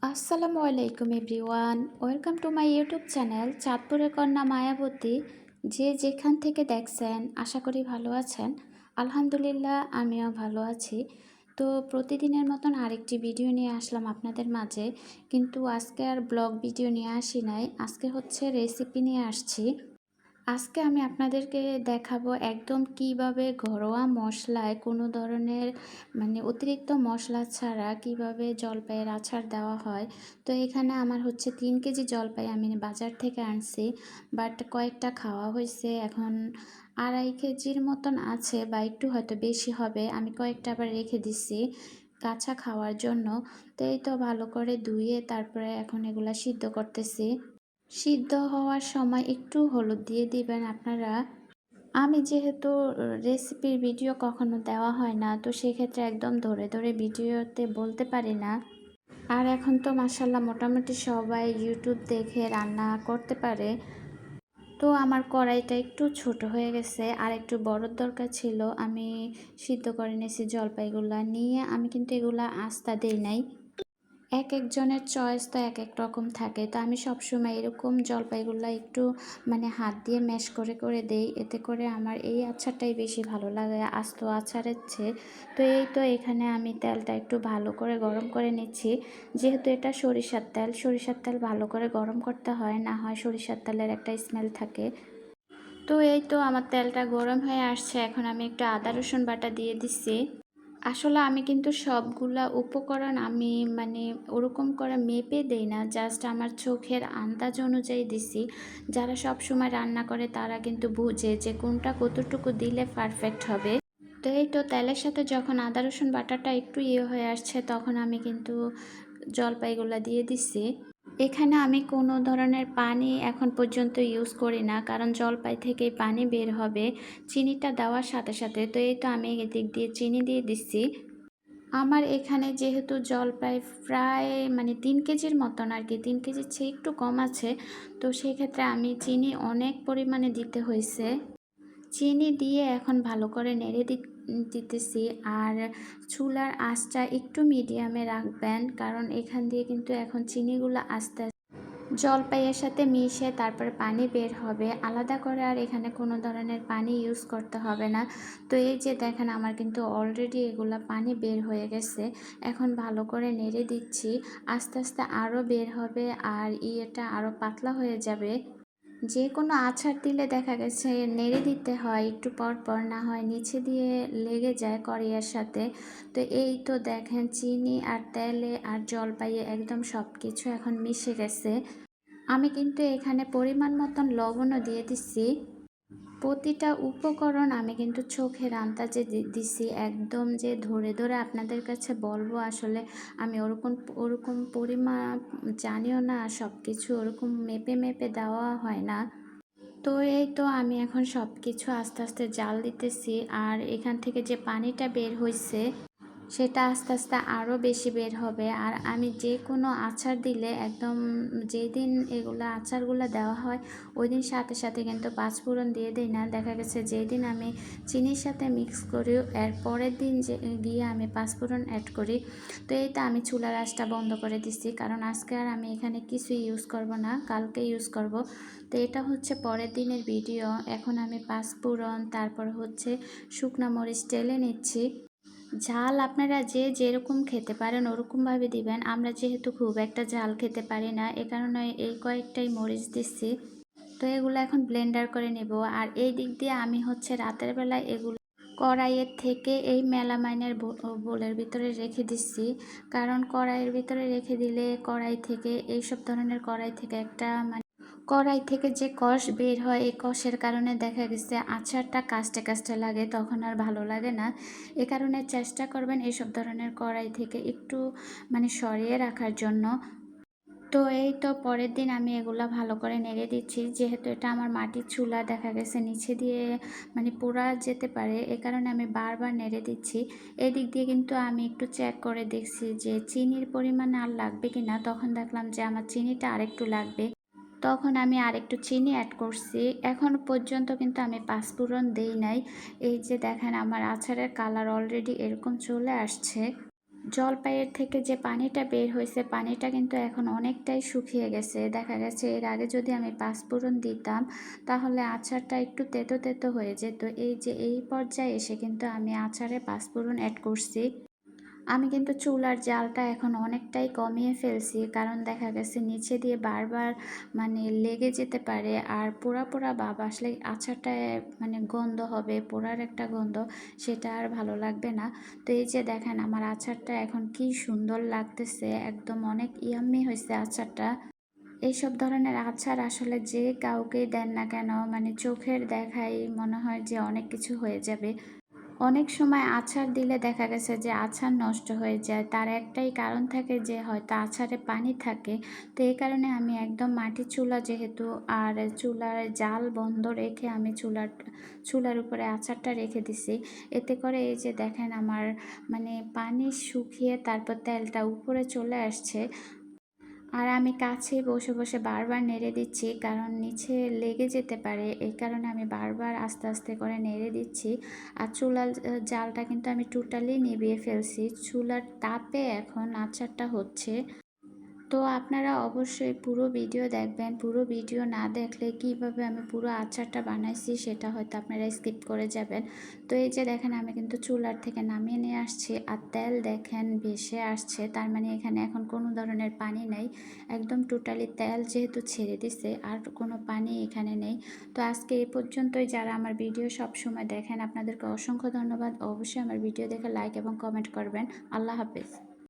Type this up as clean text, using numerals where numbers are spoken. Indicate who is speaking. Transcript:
Speaker 1: আসসালামু আলাইকুম everyone, welcome to my YouTube channel চাঁদপুরের কন্যা মায়াবতী। যে যেখান থেকে দেখছেন আশা করি ভালো আছেন। আলহামদুলিল্লাহ আমিও ভালো আছি। তো প্রতিদিনের মতন আরেকটি ভিডিও নিয়ে আসলাম আপনাদের মাঝে, কিন্তু আজকে আর ব্লগ ভিডিও নিয়ে আসি নাই, আজকে হচ্ছে রেসিপি নিয়ে আসছি। আজকে আমি আপনাদেরকে দেখাবো একদম কিভাবে ঘরোয়া মশলায় কোনো ধরনের অতিরিক্ত মশলা ছাড়া কিভাবে জলপাইয়ের আচার দেওয়া হয়। তো এখানে আমার হচ্ছে 3 কেজি জলপাই আমি বাজার থেকে আনছি, বাট কয়েকটা খাওয়া হয়েছে, এখন 2.5 কেজির মতন আছে বা একটু হয়তো বেশি হবে। আমি কয়েকটা আবার রেখে দিছি কাঁচা খাওয়ার জন্য। তো এই তো ভালো করে ধুয়ে তারপরে এখন এগুলা সিদ্ধ করতেছি। সিদ্ধ হওয়ার সময় একটু হলুদ দিয়ে দিবেন আপনারা। আমি যেহেতু রেসিপির ভিডিও কখনো দেওয়া হয় না, তো সেক্ষেত্রে একদম ধরে ধরে ভিডিওতে বলতে পারি না। আর এখন তো মাশাল্লাহ মোটামুটি সবাই ইউটিউব দেখে রান্না করতে পারে। তো আমার কড়াইটা একটু ছোট হয়ে গেছে, আর একটু বড় দরকার ছিল। আমি সিদ্ধ করে নিয়েছি জলপাইগুলা নিয়ে, আমি কিন্তু এগুলা আস্তা দেই নাই। এক একজনের চয়েস তো এক এক রকম থাকে। তো আমি সবসময় এরকম জলপাইগুলো একটু হাত দিয়ে ম্যাশ করে করে দেই, এতে করে আমার এই আচারটাই বেশি ভালো লাগে আস্ত আচারের চেয়ে। তো এই তো এখানে আমি তেলটা একটু ভালো করে গরম করে নিচ্ছি। যেহেতু এটা সরিষার তেল ভালো করে গরম করতে হয়, না হয় সরিষার তেলের একটা স্মেল থাকে। তো এই তো আমার তেলটা গরম হয়ে আসছে, এখন আমি একটু আদা রসুন বাটা দিয়ে দিচ্ছি। আসলে আমি কিন্তু সবগুলা উপকরণ আমি ওরকম করে মেপে দেই না, জাস্ট আমার চোখের আন্দাজ অনুযায়ী দিছি। যারা সব সময় রান্না করে তারা কিন্তু বুঝে যে কোনটা কতটুকু দিলে পারফেক্ট হবে। তো এই তো তেলের সাথে যখন আদা রসুন বাটাটা একটু হয়ে আসছে, তখন আমি কিন্তু জলপাইগুলা দিয়ে দিছি। এখানে আমি কোনো ধরনের পানি এখন পর্যন্ত ইউজ করি না, কারণ জলপাই থেকেই পানি বের হবে চিনিটা দেওয়ার সাথে সাথে। তো এই তো আমি এদিক দিয়ে চিনি দিয়ে দিচ্ছি। আমার এখানে যেহেতু জলপাই প্রায় 3 কেজির মতন আর কি, 3 কেজির চেয়ে একটু কম আছে। তো সেক্ষেত্রে আমি চিনি অনেক পরিমাণে দিতে হয়েছে। চিনি দিয়ে এখন ভালো করে নেড়ে দিতেছি। আর চুলার আঁচটা একটু মিডিয়ামে রাখবেন, কারণ এখান দিয়ে কিন্তু এখন চিনিগুলো আস্তে আস্তে জলপাইয়ের সাথে মিশে তারপরে পানি বের হবে আলাদা করে, আর এখানে কোনো ধরনের পানি ইউজ করতে হবে না। তো এই যে দেখেন আমার কিন্তু অলরেডি এগুলা পানি বের হয়ে গেছে। এখন ভালো করে নেড়ে দিচ্ছি, আস্তে আস্তে আরও বের হবে আর ইয়েটা আরও পাতলা হয়ে যাবে। যে কোনো আচার দিলে দেখা গেছে নেড়ে দিতে হয় একটু পর পর, না হয় নিচে দিয়ে লেগে যায় কড়াইয়ের সাথে। তো এই তো দেখেন চিনি আর তেলে আর জলপাইয়ে একদম সব কিছু এখন মিশে গেছে। আমি কিন্তু এখানে পরিমাণ মতন লবণও দিয়ে দিচ্ছি। প্রতিটা উপকরণ আমি কিন্তু চোখের আন্দাজে দিছি, একদম যে ধরে ধরে আপনাদের কাছে বলবো আসলে আমি ওরকম ওরকম পরিমাপ জানিও না, সব কিছু ওরকম মেপে মেপে দেওয়া হয় না। তো এই তো আমি এখন সব কিছু আস্তে আস্তে জাল দিতেছি, আর এখান থেকে যে পানিটা বের হয়েছে সেটা আস্তে আস্তে আরও বেশি বের হবে। আর আমি যে কোনো আচার দিলে একদম যেদিন এগুলো আচারগুলো দেওয়া হয় ওই দিন সাথে সাথে কিন্তু পাঁচফোড়ন দিয়ে দিই না। দেখা গেছে যেদিন আমি চিনির সাথে মিক্স করি এর পরের দিন যে গিয়ে আমি পাঁচফোড়ন অ্যাড করি। তো এই তো আমি চুলার আঁচটা বন্ধ করে দিচ্ছি, কারণ আজকে আর আমি এখানে কিছুই ইউজ করব না, কালকে ইউজ করব। তো এটা হচ্ছে পরের দিনের ভিডিও। এখন আমি পাঁচফোড়ন তারপর হচ্ছে শুকনা মরিচ টেলে নিচ্ছি। ঝাল আপনারা যে যেরকম খেতে পারেন ওরকমভাবে দিবেন। আমরা যেহেতু খুব একটা ঝাল খেতে পারি না, এ কারণে এই কয়েকটাই মরিচ দিচ্ছি। তো এগুলো এখন ব্লেন্ডার করে নেব। আর এই দিক দিয়ে আমি হচ্ছে রাতের বেলায় এগুলো কড়াইয়ের থেকে এই মেলামাইনের বোলের ভিতরে রেখে দিচ্ছি, কারণ কড়াইয়ের ভিতরে রেখে দিলে কড়াই থেকে এইসব ধরনের কড়াই থেকে একটা কড়াই থেকে যে কষ বের হয়, এই কষের কারণে দেখা গেছে আচারটা কাস্টে কাস্টে লাগে, তখন আর ভালো লাগে না। এ কারণে চেষ্টা করবেন এসব ধরনের কড়াই থেকে একটু সরিয়ে রাখার জন্য। তো এই তো পরের দিন আমি এগুলা ভালো করে নেড়ে দিচ্ছি, যেহেতু এটা আমার মাটির চুলা, দেখা গেছে নিচে দিয়ে পোড়া যেতে পারে, এ কারণে আমি বারবার নেড়ে দিচ্ছি। এদিক দিয়ে কিন্তু আমি একটু চেক করে দেখছি যে চিনির পরিমাণ আর লাগবে কিনা, তখন দেখলাম যে আমার চিনিটা আরেকটু লাগবে, তখন আমি আরেকটু চিনি অ্যাড করছি। এখন পর্যন্ত কিন্তু আমি পাঁচফোড়ন দেই নাই। এই যে দেখেন আমার আচারের কালার অলরেডি এরকম চলে আসছে। জলপাইয়ের থেকে যে পানিটা বের হয়েছে পানিটা কিন্তু এখন অনেকটাই শুকিয়ে গেছে। দেখা গেছে এর আগে যদি আমি পাঁচফোড়ন দিতাম তাহলে আচারটা একটু তেতো তেতো হয়ে যেত। এই যে এই পর্যায়ে এসে কিন্তু আমি আচারে পাঁচফোড়ন অ্যাড করছি। আমি কিন্তু চুলার জালটা এখন অনেকটাই কমিয়ে ফেলছি, কারণ দেখা গেছে নিচে দিয়ে বারবার মানে লেগে যেতে পারে, আর পোড়া পোড়া ভাব আসলে আচারটায় মানে গন্ধ হবে, পোড়ার একটা গন্ধ, সেটা আর ভালো লাগবে না। তো এই যে দেখেন আমার আচারটা এখন কি সুন্দর লাগতেছে, একদম অনেক ইয়াম্মি হয়েছে আচারটা। এইসব ধরনের আচার আসলে যে কাউকেই দেন না কেন মানে চোখের দেখাই মনে হয় যে অনেক কিছু হয়ে যাবে। অনেক সময় আচার দিলে দেখা গেছে যে আচার নষ্ট হয়ে যায়, তার একটাই কারণ থাকে যে হয়তো আচারে পানি থাকে। তো এই কারণে আমি একদম মাটির চুলা যেহেতু, আর চুলার জাল বন্ধ রেখে আমি চুলার উপরে আচারটা রেখে দিছি। এতে করে এই যে দেখেন আমার মানে পানি শুকিয়ে তারপর তেলটা উপরে চলে আসছে। আর আমি কাছে বসে বসে বারবার নেড়ে দিচ্ছি, কারণ নিচে লেগে যেতে পারে, এই কারণে আমি বারবার আস্তে আস্তে করে নেড়ে দিচ্ছি। আর চুলার জালটা কিন্তু আমি টোটালি নিভিয়ে ফেলছি, চুলার তাপে এখন আচারটা হচ্ছে। তো আপনারা অবশ্যই পুরো ভিডিও দেখবেন, পুরো ভিডিও না দেখলে কিভাবে আমি পুরো আচারটা বানাইছি সেটা হয়তো আপনারা স্কিপ করে যাবেন। তো এই যে দেখেন আমি কিন্তু চুলার থেকে নামিয়ে নিয়ে আসছি, আর তেল দেখেন ভেসে আসছে, তার মানে এখানে এখন কোনো ধরনের পানি নেই, একদম টোটালি তেল যেহেতু ছেড়ে দিছে আর কোনো পানি এখানে নেই। তো আজকে এই পর্যন্তই। যারা আমার ভিডিও সব সময় দেখেন আপনাদেরকে অসংখ্য ধন্যবাদ। অবশ্যই আমার ভিডিও দেখে লাইক এবং কমেন্ট করবেন। আল্লাহ হাফেজ।